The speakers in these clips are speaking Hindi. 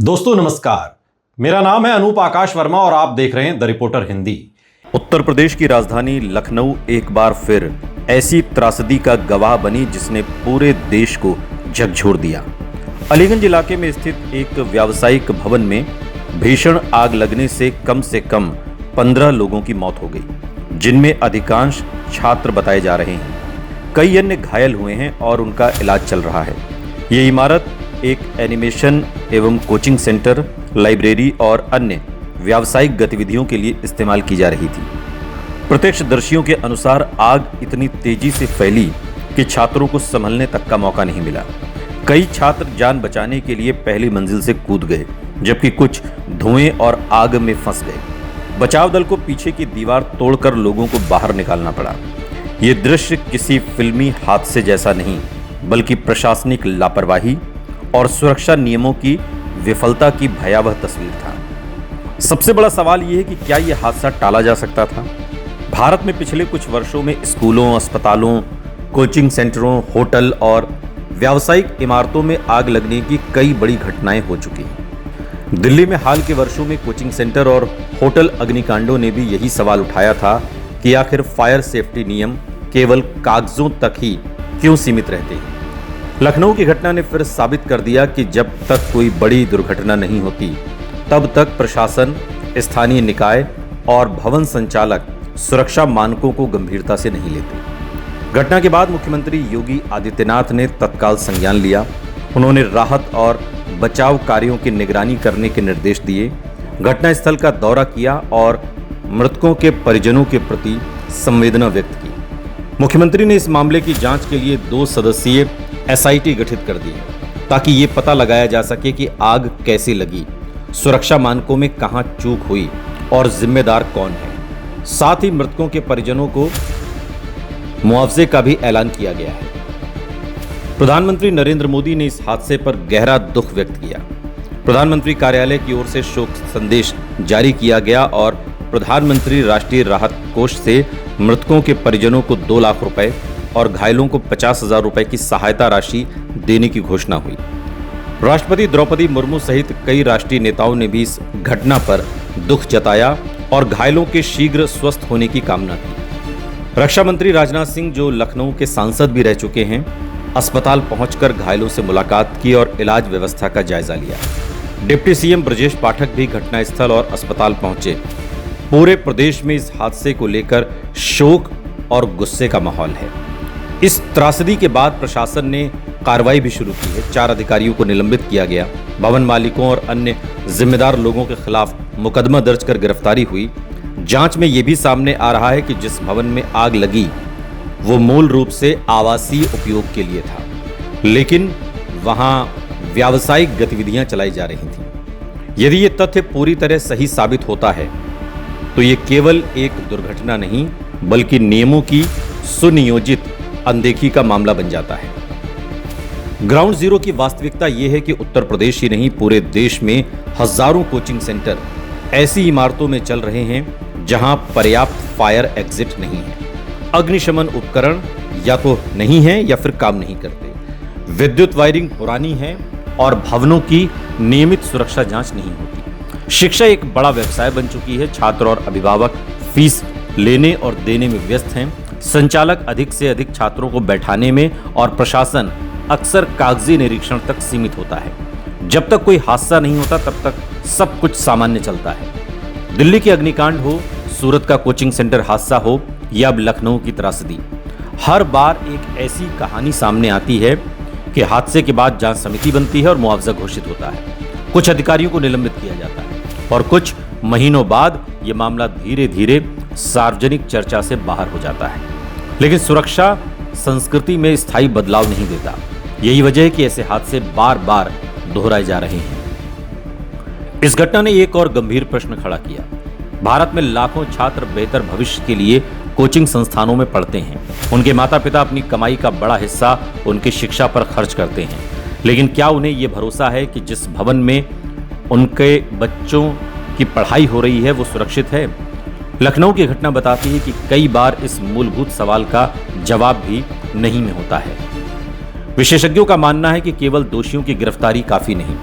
दोस्तों नमस्कार, मेरा नाम है अनूप आकाश वर्मा और आप देख रहे हैं द रिपोर्टर हिंदी। उत्तर प्रदेश की राजधानी लखनऊ एक बार फिर ऐसी त्रासदी का गवाह बनी जिसने पूरे देश को झकझोर दिया। अलीगंज इलाके में स्थित एक व्यावसायिक भवन में भीषण आग लगने से कम 15 लोगों की मौत हो गई, जिनमें अधिकांश छात्र बताए जा रहे हैं। कई अन्य घायल हुए हैं और उनका इलाज चल रहा है। ये इमारत एक एनिमेशन एवं कोचिंग सेंटर, लाइब्रेरी और अन्य व्यावसायिक गतिविधियों के लिए इस्तेमाल की जा रही थी। प्रत्यक्षदर्शियों के अनुसार आग इतनी तेजी से फैली कि छात्रों को संभलने तक का मौका नहीं मिला। कई छात्र जान बचाने के लिए पहली मंजिल से कूद गए, जबकि कुछ धुएं और आग में फंस गए। बचाव दल को पीछे की दीवार तोड़कर लोगों को बाहर निकालना पड़ा। ये दृश्य किसी फिल्मी हादसे जैसा नहीं, बल्कि प्रशासनिक लापरवाही और सुरक्षा नियमों की विफलता की भयावह तस्वीर था। सबसे बड़ा सवाल यह है कि क्या यह हादसा टाला जा सकता था? भारत में पिछले कुछ वर्षों में स्कूलों, अस्पतालों, कोचिंग सेंटरों, होटल और व्यावसायिक इमारतों में आग लगने की कई बड़ी घटनाएं हो चुकी हैं। दिल्ली में हाल के वर्षों में कोचिंग सेंटर और होटल अग्निकांडों ने भी यही सवाल उठाया था कि आखिर फायर सेफ्टी नियम केवल कागजों तक ही क्यों सीमित रहते हैं। लखनऊ की घटना ने फिर साबित कर दिया कि जब तक कोई बड़ी दुर्घटना नहीं होती, तब तक प्रशासन, स्थानीय निकाय और भवन संचालक सुरक्षा मानकों को गंभीरता से नहीं लेते। घटना के बाद मुख्यमंत्री योगी आदित्यनाथ ने तत्काल संज्ञान लिया। उन्होंने राहत और बचाव कार्यों की निगरानी करने के निर्देश दिए, घटनास्थल का दौरा किया और मृतकों के परिजनों के प्रति संवेदना व्यक्त की। मुख्यमंत्री ने इस मामले की जांच के लिए 2 सदस्यीय SIT गठित कर दी, ताकि ये पता लगाया जा सके कि आग कैसे लगी, सुरक्षा मानकों में कहां चूक हुई और जिम्मेदार कौन है। साथ ही मृतकों के परिजनों को मुआवजे का भी ऐलान किया गया है। प्रधानमंत्री नरेंद्र मोदी ने इस हादसे पर गहरा दुख व्यक्त किया। प्रधानमंत्री कार्यालय की ओर से शोक संदेश जारी किया गया और प्रधानमंत्री राष्ट्रीय राहत कोष से मृतकों के परिजनों को 2 लाख रुपए और घायलों को 50,000 रुपए की सहायता राशि देने की घोषणा हुई। राष्ट्रपति द्रौपदी मुर्मू सहित कई राष्ट्रीय नेताओं ने भी इस घटना पर दुख जताया और घायलों के शीघ्र स्वस्थ होने की कामना की। रक्षा मंत्री राजनाथ सिंह, जो लखनऊ के सांसद भी रह चुके हैं, अस्पताल पहुंचकर घायलों से मुलाकात की और इलाज व्यवस्था का जायजा लिया। डिप्टी CM ब्रजेश पाठक भी घटनास्थल और अस्पताल पहुंचे। पूरे प्रदेश में इस हादसे को लेकर शोक और गुस्से का माहौल है। इस त्रासदी के बाद प्रशासन ने कार्रवाई भी शुरू की है। 4 अधिकारियों को निलंबित किया गया। भवन मालिकों और अन्य जिम्मेदार लोगों के खिलाफ मुकदमा दर्ज कर गिरफ्तारी हुई। जांच में यह भी सामने आ रहा है कि जिस भवन में आग लगी वो मूल रूप से आवासीय उपयोग के लिए था, लेकिन वहां व्यावसायिक गतिविधियां चलाई जा रही थीं। यदि ये तथ्य पूरी तरह सही साबित होता है तो ये केवल एक दुर्घटना नहीं, बल्कि नियमों की सुनियोजित अनदेखी का मामला बन जाता है। ग्राउंड जीरो की वास्तविकता यह है कि उत्तर प्रदेश ही नहीं, पूरे देश में हजारों कोचिंग सेंटर ऐसी इमारतों में चल रहे हैं जहां पर्याप्त फायर एग्जिट नहीं है, अग्निशमन उपकरण या तो नहीं है या फिर काम नहीं करते, विद्युत वायरिंग पुरानी है और भवनों की नियमित सुरक्षा जांच नहीं होती। शिक्षा एक बड़ा व्यवसाय बन चुकी है। छात्र और अभिभावक फीस लेने और देने में व्यस्त हैं। संचालक अधिक से अधिक छात्रों को बैठाने में और प्रशासन अक्सर कागजी निरीक्षण तक सीमित होता है। जब तक कोई हादसा नहीं होता तब तक सब कुछ सामान्य चलता है। दिल्ली के अग्निकांड हो, सूरत का कोचिंग सेंटर हादसा हो या अब लखनऊ की त्रासदी, हर बार एक ऐसी कहानी सामने आती है कि हादसे के बाद जांच समिति बनती है और मुआवजा घोषित होता है। कुछ अधिकारियों को निलंबित किया जाता है और कुछ महीनों बाद यह मामला धीरे धीरे सार्वजनिक चर्चा से बाहर हो जाता है। लेकिन सुरक्षा संस्कृति में स्थायी बदलाव नहीं देता। यही वजह है कि ऐसे हादसे बार बार दोहराए जा रहे हैं। इस घटना ने एक और गंभीर प्रश्न खड़ा किया। भारत में लाखों छात्र बेहतर भविष्य के लिए कोचिंग संस्थानों में पढ़ते हैं। उनके माता पिता अपनी कमाई का बड़ा हिस्सा उनकी शिक्षा पर खर्च करते हैं, लेकिन क्या उन्हें यह भरोसा है कि जिस भवन में उनके बच्चों की पढ़ाई हो रही है वो सुरक्षित है? लखनऊ की घटना बताती है कि कई बार इस मूलभूत सवाल का जवाब भी नहीं में होता है। विशेषज्ञों का मानना है कि केवल दोषियों की गिरफ्तारी काफी नहीं,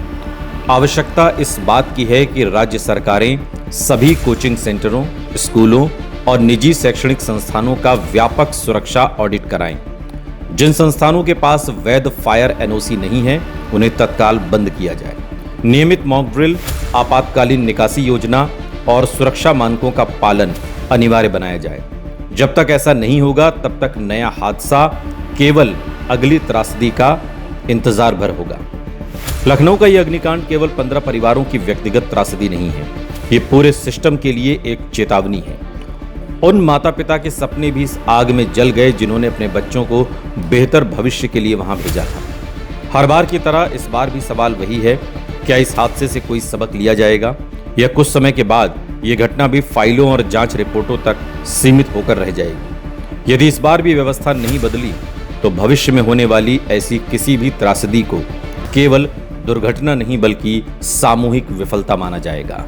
आवश्यकता इस बात की है कि राज्य सरकारें सभी कोचिंग सेंटरों, स्कूलों और निजी शैक्षणिक संस्थानों का व्यापक सुरक्षा ऑडिट कराएं। जिन संस्थानों के पास वैध फायर एनओसी नहीं है, उन्हें तत्काल बंद किया जाए। नियमित मॉक ड्रिल, आपातकालीन निकासी योजना और सुरक्षा मानकों का पालन अनिवार्य बनाया जाए। जब तक ऐसा नहीं होगा, तब तक नया हादसा केवल अगली त्रासदी का इंतजार भर होगा। लखनऊ का यह अग्निकांड केवल 15 परिवारों की व्यक्तिगत त्रासदी नहीं है, ये पूरे सिस्टम के लिए एक चेतावनी है। उन माता पिता के सपने भी इस आग में जल गए जिन्होंने अपने बच्चों को बेहतर भविष्य के लिए वहां भेजा था। हर बार की तरह इस बार भी सवाल वही है, क्या इस हादसे से कोई सबक लिया जाएगा या कुछ समय के बाद ये घटना भी फाइलों और जांच रिपोर्टों तक सीमित होकर रह जाएगी। यदि इस बार भी व्यवस्था नहीं बदली तो भविष्य में होने वाली ऐसी किसी भी त्रासदी को केवल दुर्घटना नहीं बल्कि सामूहिक विफलता माना जाएगा।